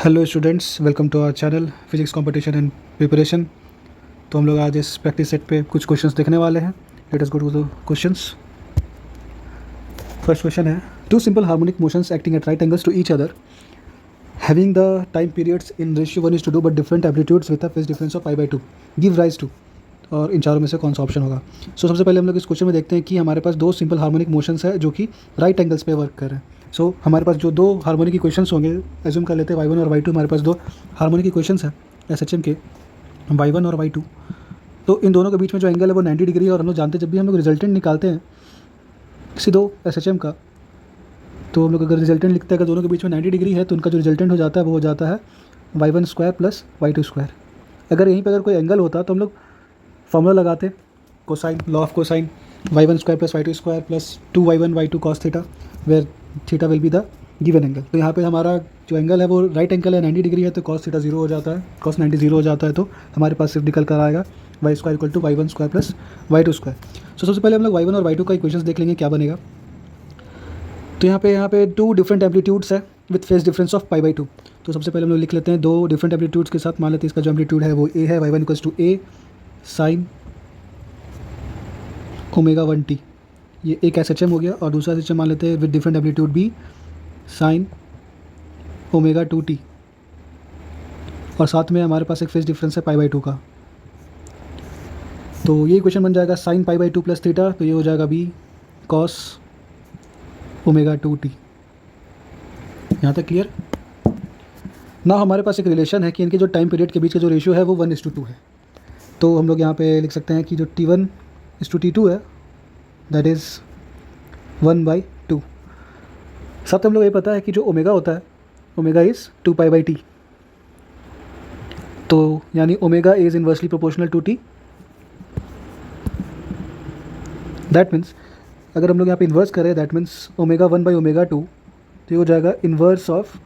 Hello students, welcome to our channel physics competition and preparation. तो हम लोग आज इस प्रैक्टिस सेट पे कुछ क्वेश्चंस देखने वाले हैं। Let us go to the questions. First question है, two simple harmonic motions acting at right angles to each other having the time periods in ratio 1:2 but different amplitudes with a phase difference of π/2 give rise to. और इन चारों में से कौन सा option होगा? सबसे पहले हम लोग इस क्वेश्चन में देखते हैं कि हमारे पास दो सिंपल हार्मोनिक मोशंस है जो कि राइट एंगल्स पे वर्क कर रहे हैं। हमारे पास जो दो हार्मोनिक इक्वेशंस होंगे, एज्यूम कर लेते हैं y1 और y2, हमारे पास दो हार्मोनिक इक्वेशंस हैं एसएचएम के, y1 और y2। तो इन दोनों के बीच में जो एंगल है वो 90 डिग्री है। और हम लोग जानते हैं जब भी हम लोग रिजल्टेंट निकालते हैं किसी दो एसएचएम का, तो हम लोग अगर रिजल्टेंट लिखते हैं अगर दोनों के बीच में 90 डिग्री है तो उनका जो रिजल्टेंट हो जाता है वो हो जाता है y1² प्लस y2²। अगर यहीं पर अगर कोई एंगल होता तो हम लोग फॉर्मूला लगाते cosine, law of cosine, y1² plus y2² plus 2y1 y2 cos theta, where theta will be the given angle. तो यहाँ पे हमारा जो एंगल है वो राइट एंगल है, 90 डिग्री है, तो cos थीटा 0 हो जाता है, cos 90 0 हो जाता है। तो हमारे पास सिर्फ निकल कर आएगा y² = y1² प्लस y2²। सबसे पहले हम लोग y1 और y2 का इक्वेशंस देख लेंगे क्या बनेगा। तो यहाँ पे टू डिफरेंट एम्पलीट्यूड्स है विथ फेज डिफरेंस ऑफ π/2। तो सबसे पहले हम लोग लिख लेते हैं दो डिफरेंट एम्पलीट्यूड्स के साथ। मान लेते हैं इसका जो एम्पलीट्यूड है वो a है, y1 = a साइन ω1t, ये एक एसएचएम हो गया। और दूसरा एसएचएम मान लेते हैं with different amplitude b sine ω2t, और साथ में हमारे पास एक फेज डिफरेंस है π/2 का। तो ये इक्वेशन बन जाएगा साइन π/2 प्लस थीटा, तो ये हो जाएगा b कॉस ω2t। यहाँ तक क्लियर ना? हमारे पास एक रिलेशन है कि इनके जो टाइम पीरियड के बीच का जो रेशियो है वो 1:2 है। तो हम लोग यहाँ पे लिख सकते हैं कि जो T1:T2 है दैट इज़ 1/2। साथ हम लोग ये पता है कि जो ओमेगा होता है, ओमेगा इज़ 2π/t, तो यानी omega is inversely proportional to t। That means अगर हम लोग यहाँ पे इन्वर्स करें, दैट मीन्स ओमेगा 1/ω2, तो ये हो जाएगा inverse of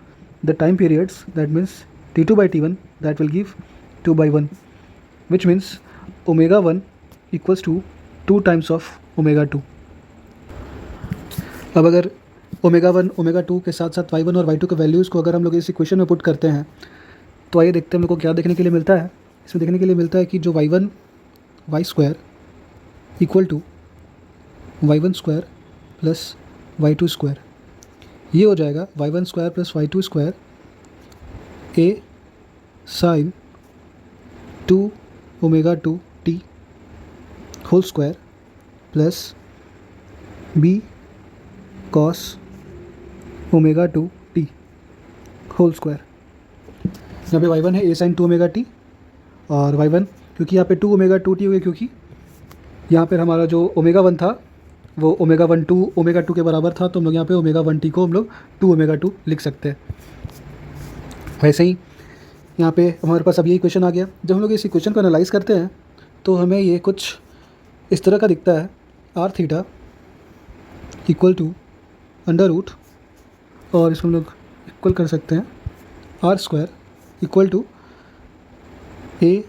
the time periods, that means T2/T1 that will give 2/1, which means omega 1 = 2 times of ω2। अब अगर ओमेगा 1 ओमेगा 2 के साथ साथ y1 और y2 के वैल्यूज़ को अगर हम लोग इस इक्वेशन में पुट करते हैं तो आइए देखते हैं हम लोग को क्या देखने के लिए मिलता है। इसमें देखने के लिए मिलता है कि जो y1 y² = y1² plus y2², ये हो जाएगा y1² plus y2² a sine 2ω2t whole square plus b cos ω2t whole square. यहाँ पे y1 है a साइन 2ω t, और y1 क्योंकि यहाँ पे 2ω2t हो गया, क्योंकि यहाँ पर हमारा जो ω1 था वो ω2 के बराबर था, तो हम लोग यहाँ पे ω1t को हम लोग 2ω2 लिख सकते हैं। वैसे ही यहाँ पे हमारे पास अब ये इक्वेशन आ गया। जब हम लोग इस इक्वेशन को एनालाइज करते हैं तो हमें ये कुछ इस तरह का दिखता है, r थीटा = √, और इसको हम लोग इक्वल कर सकते हैं r² = a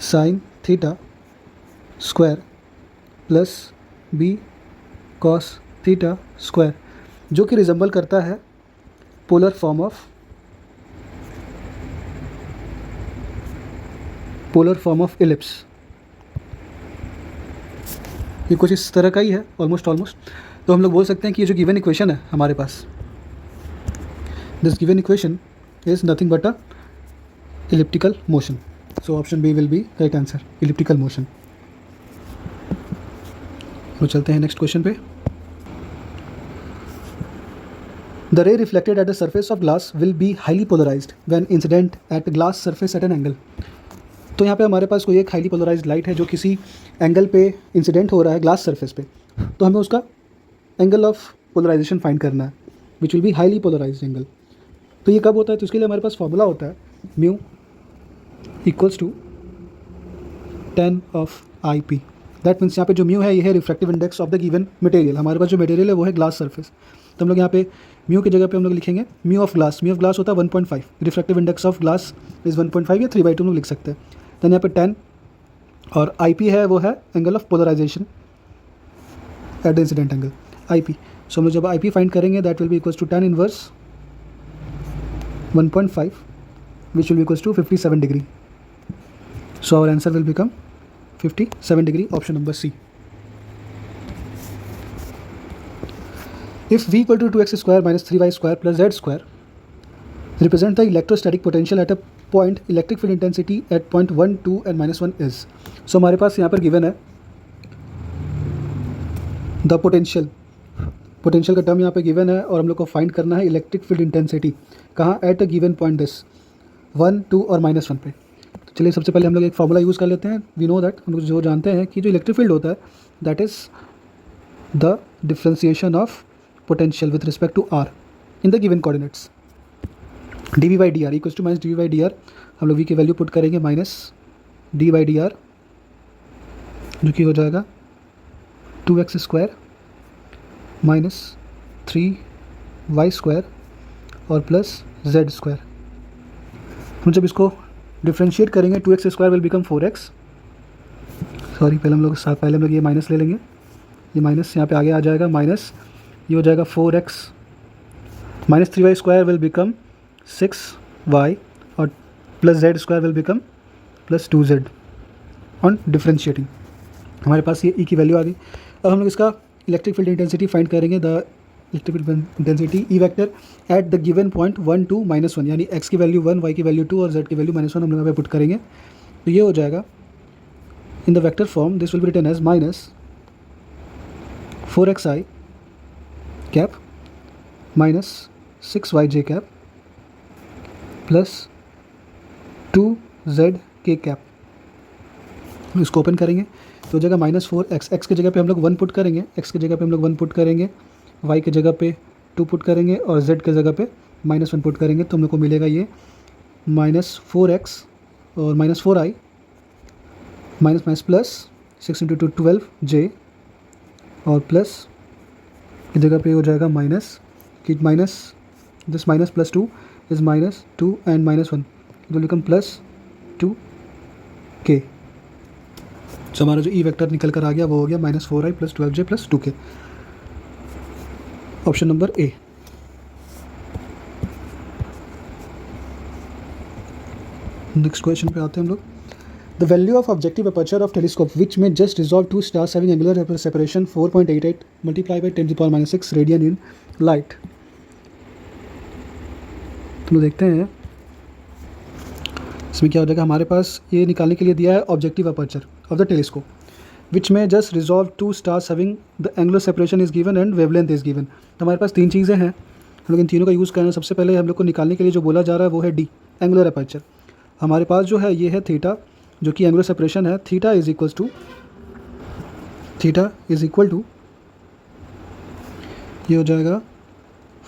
sine theta square plus b cos theta square, जो कि रिजेंबल करता है पोलर फॉर्म ऑफ इलिप्स। ये कुछ इस तरह का ही है ऑलमोस्ट। तो हम लोग बोल सकते हैं कि ये जो गिवन इक्वेशन है हमारे पास, this given equation is nothing but a elliptical motion. So option B will be correct answer, elliptical motion. तो चलते हैं नेक्स्ट क्वेश्चन पे। The ray reflected at the surface of glass will be highly polarised when incident at glass surface at an angle. तो यहाँ पे हमारे पास कोई एक हाईली पोलराइज्ड लाइट है जो किसी एंगल पे इंसिडेंट हो रहा है ग्लास सरफेस पे, तो हमें उसका एंगल ऑफ पोलराइजेशन फाइंड करना है, which will be highly polarized angle. तो ये कब होता है? तो इसके लिए हमारे पास फॉर्मूला होता है μ = tan of IP। That means यहाँ पे जो म्यू है ये है refractive index of the given material. हमारे पास जो मटेरियल है वो है ग्लास सरफेस, तो हम लोग यहाँ पे म्यू की जगह पे हम लोग लिखेंगे म्यू ऑफ ग्लास होता है 1.5, refractive index of glass is 1.5 या 3/2 हम लोग लिख सकते हैं। दैन यहाँ पे 10 और IP है वो है angle of polarization at the incident angle IP। So हम लोग जब IP फाइंड करेंगे that will be equals to tan inverse 1.5, which will be equals to 57 degree. So our answer will become 57 degree, option number C. If V equal to 2x square minus 3y square plus z square represent the electrostatic potential at a point, electric field intensity at point 1, 2 and -1 is. So हमारे पास यहाँ पर given है the potential का term यहाँ पे given है और हम लोग को फाइंड करना है इलेक्ट्रिक फील्ड इंटेंसिटी कहाँ, at a given point this 1, 2 और -1 पे। तो चलिए सबसे पहले हम लोग एक फार्मूला यूज़ कर लेते हैं। वी नो दैट, हम लोग जो जानते हैं कि जो इलेक्ट्रिक फील्ड होता है that is the differentiation of potential with respect to R in the given coordinates. D by D R equals to minus D by D R, हम लोग वी की वैल्यू पुट करेंगे minus D by D R, जो कि हो जाएगा 2x square minus 3y square और plus z square. हम जब इसको डिफ्रेंशिएट करेंगे 2x square will become 4x, sorry पहले हम लोग ये माइनस ले लेंगे, ये माइनस यहाँ पे आगे आ जाएगा, माइनस ये हो जाएगा 4x minus 3y square will become 6y और plus z square will become plus 2z on differentiating. हमारे पास ये ई की वैल्यू आ गई। अब हम लोग इसका इलेक्ट्रिक फील्ड इंटेंसिटी फाइंड करेंगे, the electric field intensity E vector at the given point 1, 2, -1, यानी x की वैल्यू 1, y की वैल्यू 2 और z की वैल्यू -1 हम लोग यहाँ पे पुट करेंगे। तो ये हो जाएगा in the vector form, this will be written as minus 4xi cap minus 6yj cap plus 2zk cap. इसको ओपन करेंगे तो हो जाएगा -4x, x की जगह पे हम लोग 1 पुट करेंगे, x की जगह पे हम लोग 1 पुट करेंगे, y की जगह पे 2 पुट करेंगे और z की जगह पे -1 पुट करेंगे। तो हम लोग को मिलेगा ये -4x और -4i माइनस प्लस 6 × 2 12j और प्लस की जगह पे हो जाएगा minus this minus plus 2 is -2 and -1, it will become plus 2k। तो हमारा जो ई वेक्टर निकल कर आ गया वो हो गया -4i + 12j + 2k, option number A. Next question पे आते हैं हम लोग। The value of objective aperture of telescope which may just resolve 2 stars having angular separation 4.88 multiply by 10⁻⁻6 radian in light. तो देखते हैं इसमें क्या हो जाएगा। हमारे पास ये निकालने के लिए दिया है objective aperture of the telescope which may just resolve 2 stars having the angular separation is given and wavelength is given. तो हमारे पास 3 चीज़ें हैं, हम लोग इन तीनों का यूज़ करना है। सबसे पहले हम लोग को निकालने के लिए जो बोला जा रहा है वो है डी, एंगुलर अपर्चर। हमारे पास जो है ये है थीटा, जो कि एंगुलर सेपरेशन है। थीटा इज इक्वल टू ये हो जाएगा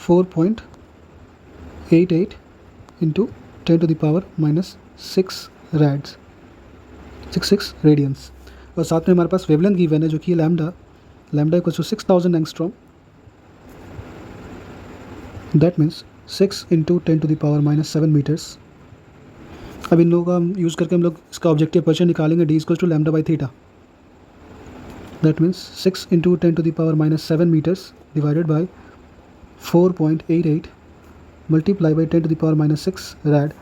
4.88 इंटू 10⁻⁻6 रैड्स 66 रेडियंस। और साथ में हमारे पास वेवलेंथ गिवन है जो कि lambda equals to 6000 angstrom, that means 6 × 10⁻⁻7 metres. अब इन लोगों का हम यूज़ करके हम लोग इसका ऑब्जेक्टिव अपर्चर निकालेंगे, D equals to lambda by theta, that means 6 × 10⁻⁷ metres divided by 4.88 multiply by 10⁻⁶ rad.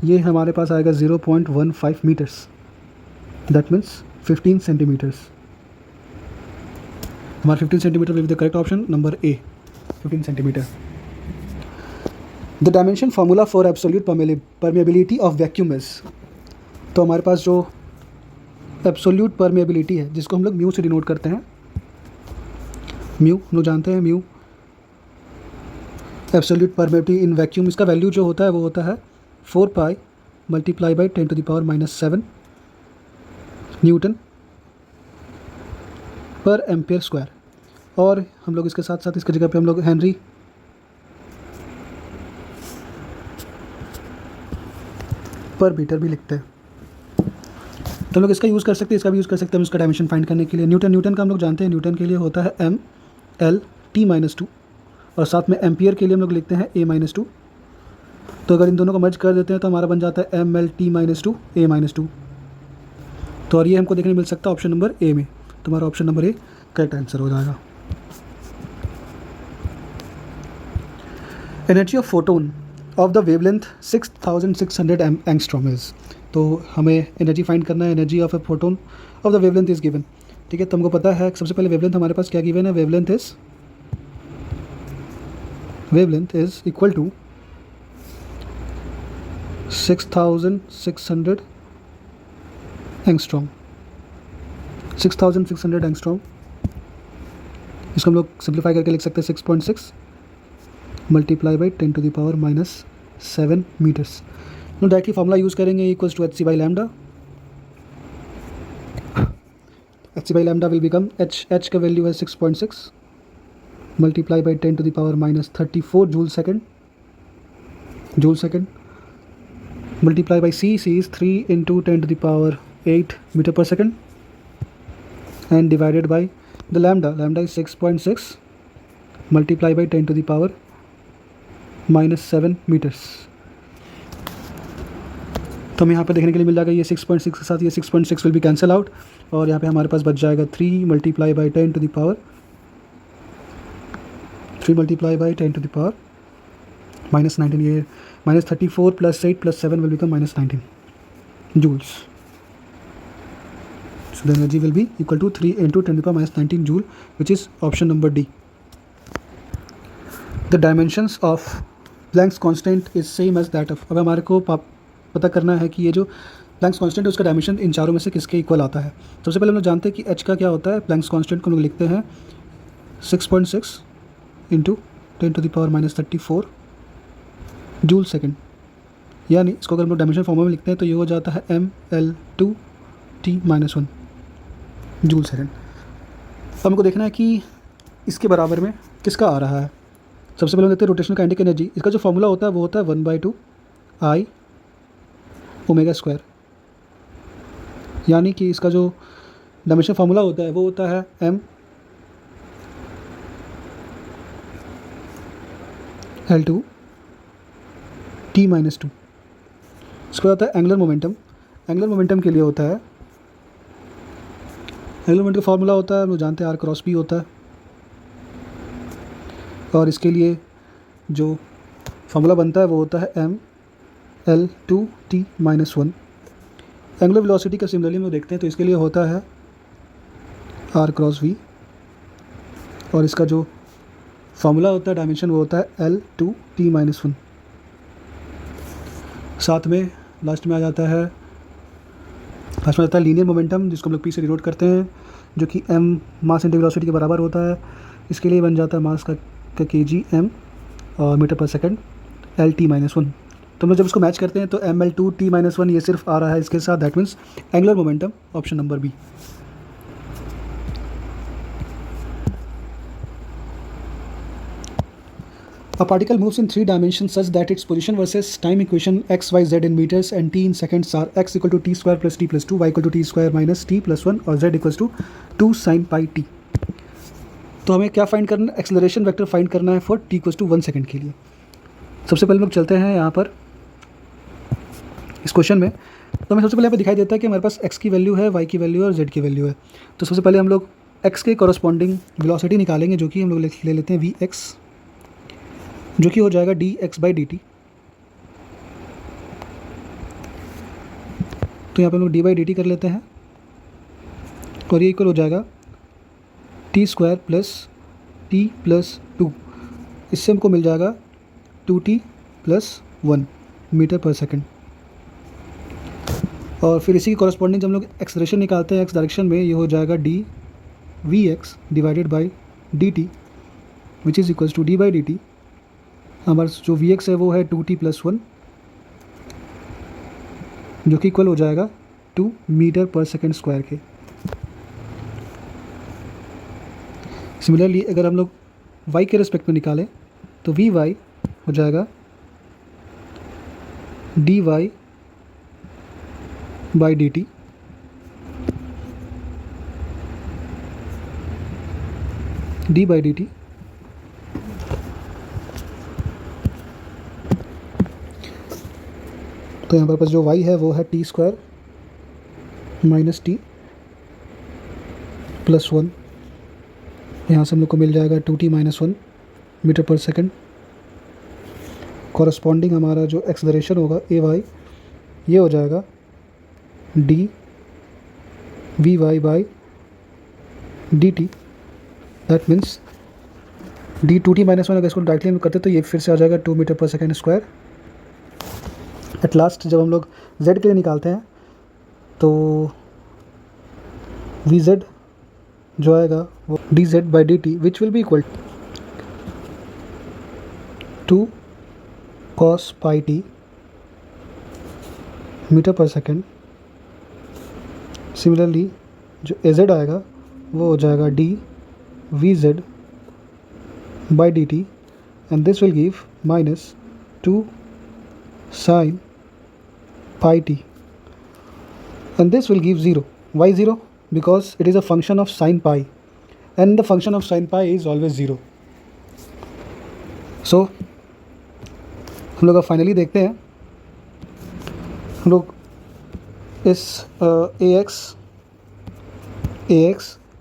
ये हमारे पास आएगा 0.15 मीटर्स, दैट मीन्स 15 सेंटीमीटर्स। हमारा 15 centimetre will be the correct option number A, 15 centimetre. The dimension formula for absolute permeability of vacuum is. तो हमारे पास जो absolute permeability है जिसको हम लोग म्यू से डिनोट करते हैं, म्यू हम लोग जानते हैं, mu absolute permeability in vacuum, इसका वैल्यू जो होता है वो होता है 4 पाई मल्टीप्लाई बाई 10⁻⁷ न्यूटन पर एम्पियर स्क्वायर। और हम लोग इसके साथ साथ इसकी जगह पे हम लोग हेनरी पर मीटर भी लिखते हैं। तो हम लोग इसका यूज़ कर सकते हैं, इसका भी यूज़ कर सकते हैं हम इसका डायमेंशन फाइंड करने के लिए। न्यूटन का हम लोग जानते हैं, न्यूटन के लिए होता है M/L/T-2 और साथ में एम्पियर के लिए हम लोग लिखते हैं A-2। तो अगर इन दोनों को मर्ज कर देते हैं तो हमारा बन जाता है ML/T-2 A-2। तो और ये हमको देखने मिल सकता है ऑप्शन नंबर ए में। तो हमारा option number A correct answer हो जाएगा। Energy of photon of the wavelength 6600 angstrom is. तो हमें एनर्जी फाइंड करना है, energy of a photon of the wavelength is given. ठीक है, तो हमको पता है सबसे पहले वेवलेंथ हमारे पास क्या गिवन है, wavelength is equal to 6600 angstrom. 6600 angstrom, इसको हम लोग सिंप्लीफाई करके लिख सकते हैं 6.6 multiply by 10⁻⁻7 metres. Now directly formula use करेंगे, equals to hc by lambda. hc by lambda will become h का वैल्यू है 6.6 multiply by 10⁻34 joule second multiply by c is 3 into 10⁸ metre पर second and divided by the lambda is 6.6 multiplied by 10⁻⁻7 meters। तो हमें यहाँ पर देखने के लिए मिल जाएगा ये 6.6 के साथ ये 6.6 विल बी कैंसिल आउट, और यहाँ पे हमारे पास बच जाएगा 3 मल्टीप्लाई बाई 10⁻⁻19, ये -34 + 8 + 7 will become -19 joules. So the energy will be equal to 3 into 10⁻⁻19 joule, which is option number D. The dimensions of Planck's constant is same as that of। अब हमारे को पता करना है कि ये जो Planck's constant है उसका डायमेंशन इन चारों में से किसके इक्वल आता है। सबसे पहले हम लोग जानते हैं कि h का क्या होता है। Planck's constant को हम लोग लिखते हैं 6.6 इंटू 10⁻⁻34 जूल सेकेंड, यानी इसको अगर हम लोग डायमेंशन फॉर्म में लिखते हैं तो ये हो जाता है mL2T-1 जूल सेकेंड। अब हमको देखना है कि इसके बराबर में किसका आ रहा है। सबसे पहले हम देखते हैं रोटेशनल काइनेटिक एनर्जी। इसका जो फॉर्मूला होता है वो होता है 1/2 I ω², यानी कि इसका जो डायमेंशन फार्मूला होता है वो होता है mL2T-2। इसको होता है एंगुलर मोमेंटम। एंगुलर मोमेंटम के लिए होता है, एंगुलर मोमेंटम का फार्मूला होता है हम लोग जानते हैं R क्रॉस B होता है, और इसके लिए जो फार्मूला बनता है वो होता है mL2T-1। एंगुलर वेलोसिटी का सिमिलरली हम देखते हैं तो इसके लिए होता है R क्रॉस V, और इसका जो फार्मूला होता है डायमेंशन वो होता है L2T-1। साथ में लास्ट में आ जाता है लीनियर मोमेंटम, जिसको हम लोग P से डिनोट करते हैं, जो कि m मास इंटू वेलोसिटी के बराबर होता है। इसके लिए बन जाता है मास का kg m और मीटर पर सेकंड L_T-1। तो हम लोग जब इसको मैच करते हैं तो mL2T-1 ये सिर्फ आ रहा है इसके साथ, that means angular momentum, option number B. A particle moves in 3 dimensions such that its position versus time equation x, y, z in meters and t in seconds are x equal to t square plus t plus 2, y equal to t square minus t plus 1 और z equals to 2 sin pi t। तो हमें क्या find करना है, acceleration vector find करना है for t equals to 1 second के लिए। सबसे पहले हम लोग चलते हैं यहाँ पर इस क्वेश्चन में, तो हमें सबसे पहले यहाँ पर दिखाई देता है कि हमारे पास x की वैल्यू है, y की वैल्यू है और z की वैल्यू है। तो सबसे पहले हम लोग x के कॉरस्पॉन्डिंग वेलोसिटी निकालेंगे, जो कि हम लोग ले लेते हैं vx, जो कि हो जाएगा dx/dt। तो यहाँ पे हम लोग d/dt कर लेते हैं, और ये इक्वल हो जाएगा t² प्लस t प्लस 2। इससे हमको मिल जाएगा 2t प्लस 1 मीटर पर सेकेंड। और फिर इसी के कॉरस्पॉन्डिंग जब हम लोग एक्सलेरेशन निकालते हैं x डायरेक्शन में, ये हो जाएगा dvx divided by dt, which is equals to d/dt। हमारा जो vx है वो है 2t प्लस 1, जो कि इक्वल हो जाएगा 2 मीटर पर सेकेंड स्क्वायर के। सिमिलरली अगर हम लोग y के रिस्पेक्ट में निकालें तो vy हो जाएगा dy बाई dt d/dt। तो यहाँ पर पास जो y है वो है t² माइनस t प्लस 1। यहाँ से हम लोग को मिल जाएगा 2t - 1 मीटर पर सेकेंड। कॉरस्पॉन्डिंग हमारा जो एक्सेलरेशन होगा ए वाई, ये हो जाएगा D V Y by D T. That means D two T minus one, अगर इसको डायरेक्टली हम करते तो ये फिर से आ जाएगा 2 मीटर पर सेकेंड स्क्वायर। एट लास्ट जब हम लोग z के लिए निकालते हैं तो वी जेड जो आएगा वो D Z by D T which will be equal to cos pi T meter पर सेकेंड। सिमिलरली जो ए जेड आएगा वो हो जाएगा D V Z by dt, and this will give minus 2 sin pi t, and this will give 0. Why 0? Because it is a function of sin pi, and the function of sin pi is always 0. So हम लोग अब finally देखते हैं, हम लोग इस ए x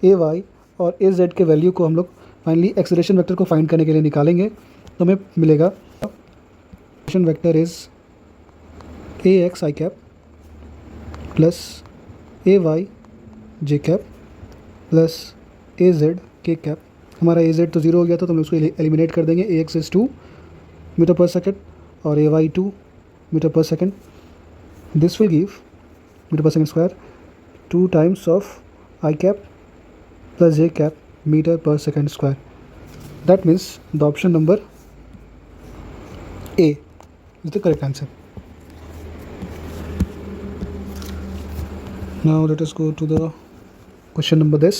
ए Y और ए Z के वैल्यू को हम लोग फाइनली एक्सेलरेशन वेक्टर को फाइंड करने के लिए निकालेंगे। तो हमें मिलेगा acceleration vector is A X I cap plus A Y J cap plus A Z K cap. हमारा ए जेड तो 0 हो गया था तो हम उसको एलिमिनेट कर देंगे। ए एक्स इज़ 2 मीटर पर सेकेंड और ए वाई 2 मीटर पर second. This will give metre पर second square 2 times of I cap plus j cap meter per second square. That means the option number A is the correct answer. Now let us go to the question number this.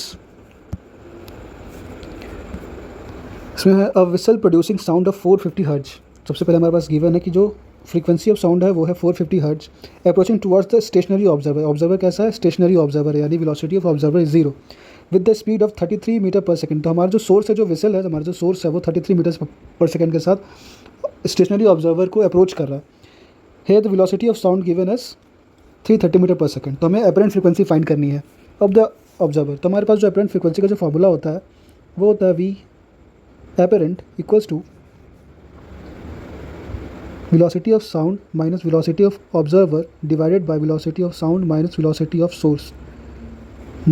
इसमें है a whistle producing sound of 450 hertz. सबसे पहले हमारे पास given है कि जो frequency of sound है वो है 450 hertz approaching towards the stationary observer. Observer कैसा है? स्टेशनरी ऑब्जर्वर, यानी velocity of observer is 0 with the speed of 33 meter पर सेकंड। तो हमारा जो सोर्स है, जो विसल है, हमारा जो सोर्स है वो 33 मीटर पर सेकंड के साथ स्टेशनरी ऑब्जर्वर को अप्रोच कर रहा है। है the velocity of sound given as 330 meter पर सेकंड। तो हमें अपरेंट फ्रीक्वेंसी फाइंड करनी है ऑफ द ऑब्जर्वर। तो हमारे पास जो अपरेंट फ्रीक्वेंसी का जो फॉर्मूला होता है वो होता है V apparent equals to velocity of sound minus velocity of observer divided by velocity of sound minus velocity of source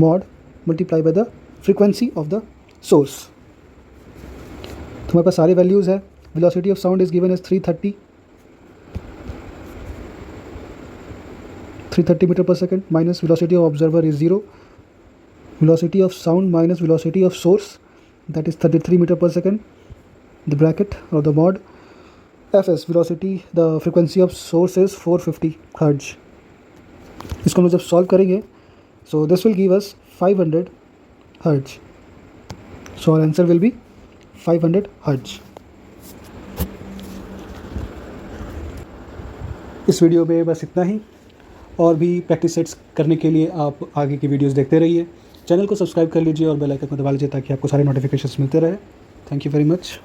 mod multiply by the frequency of the source। तो हमारे पास सारे वैल्यूज़ है। velocity of sound is given as 330 meter पर second minus velocity of observer is 0, velocity of sound minus velocity of source that is 33 meter पर second, the bracket or the mod fs velocity the frequency of source is 450 hertz। इसको हम जब solve करेंगे so this will give us 500 hertz, so our answer will be 500 hertz। इस video में बस इतना ही, और भी प्रैक्टिस सेट्स करने के लिए आप आगे की वीडियोस देखते रहिए। चैनल को सब्सक्राइब कर लीजिए और बेल आइकन को दबा लीजिए ताकि आपको सारे नोटिफिकेशंस मिलते रहे। Thank you very much.